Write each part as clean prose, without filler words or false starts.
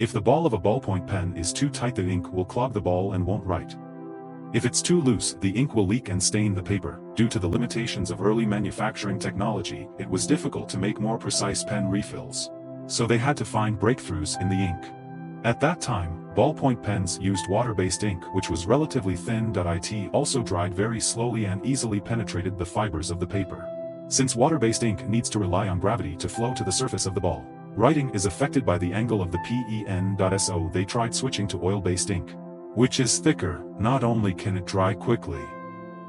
If the ball of a ballpoint pen is too tight, the ink will clog the ball and won't write. If it's too loose, the ink will leak and stain the paper. Due to the limitations of early manufacturing technology, it was difficult to make more precise pen refills. So they had to find breakthroughs in the ink. At that time, ballpoint pens used water-based ink, which was relatively thin. It also dried very slowly and easily penetrated the fibers of the paper. Since water-based ink needs to rely on gravity to flow to the surface of the ball, writing is affected by the angle of the pen. So they tried switching to oil-based ink, which is thicker. Not only can it dry quickly,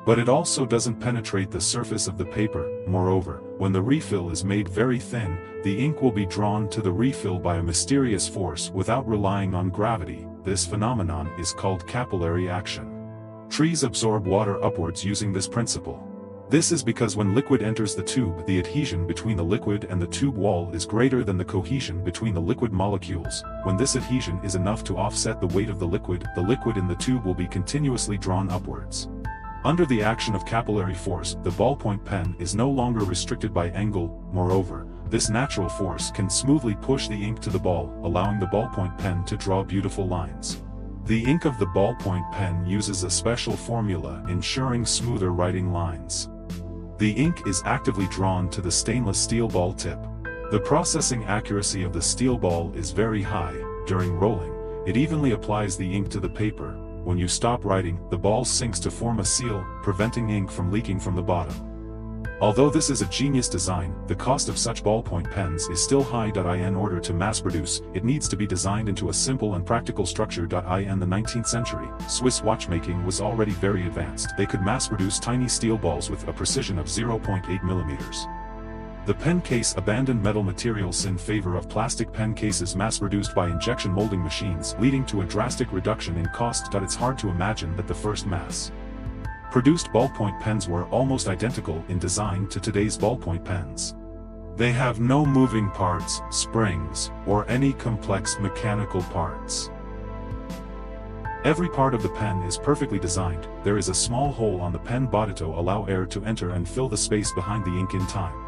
but it also doesn't penetrate the surface of the paper. Moreover, when the refill is made very thin, the ink will be drawn to the refill by a mysterious force without relying on gravity. This phenomenon is called capillary action. Trees absorb water upwards using this principle. This is because when liquid enters the tube, the adhesion between the liquid and the tube wall is greater than the cohesion between the liquid molecules. When this adhesion is enough to offset the weight of the liquid in the tube will be continuously drawn upwards. Under the action of capillary force, the ballpoint pen is no longer restricted by angle. Moreover, this natural force can smoothly push the ink to the ball, allowing the ballpoint pen to draw beautiful lines. The ink of the ballpoint pen uses a special formula ensuring smoother writing lines. The ink is actively drawn to the stainless steel ball tip. The processing accuracy of the steel ball is very high. During rolling, it evenly applies the ink to the paper. When you stop writing, the ball sinks to form a seal, preventing ink from leaking from the bottom. Although this is a genius design, the cost of such ballpoint pens is still high. In order to mass produce, it needs to be designed into a simple and practical structure. In the 19th century, Swiss watchmaking was already very advanced. They could mass produce tiny steel balls with a precision of 0.8 millimeters. The pen case abandoned metal materials in favor of plastic pen cases mass-produced by injection molding machines, leading to a drastic reduction in cost. It's hard to imagine that the first mass-produced ballpoint pens were almost identical in design to today's ballpoint pens. They have no moving parts, springs, or any complex mechanical parts. Every part of the pen is perfectly designed. There is a small hole on the pen body to allow air to enter and fill the space behind the ink in time.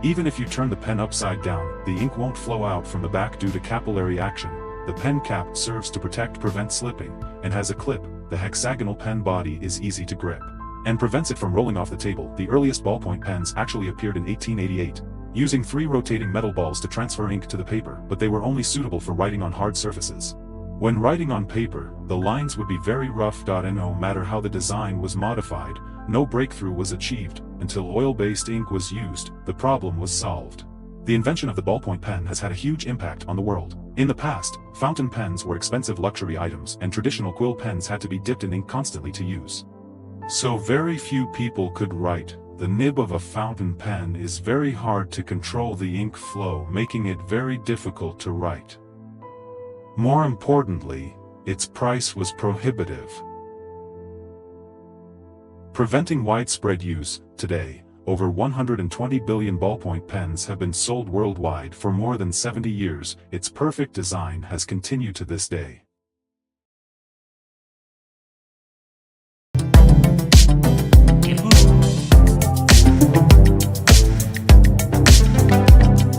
Even if you turn the pen upside down, the ink won't flow out from the back due to capillary action. The pen cap serves to prevent slipping, and has a clip. The hexagonal pen body is easy to grip, and prevents it from rolling off the table. The earliest ballpoint pens actually appeared in 1888, using 3 rotating metal balls to transfer ink to the paper, but they were only suitable for writing on hard surfaces. When writing on paper, the lines would be very rough. And no matter how the design was modified, no breakthrough was achieved. Until oil-based ink was used, the problem was solved. The invention of the ballpoint pen has had a huge impact on the world. In the past, fountain pens were expensive luxury items, and traditional quill pens had to be dipped in ink constantly to use. So very few people could write. The nib of a fountain pen is very hard to control the ink flow, making it very difficult to write. More importantly, its price was prohibitive, preventing widespread use. Today, over 120 billion ballpoint pens have been sold worldwide. For more than 70 years, its perfect design has continued to this day.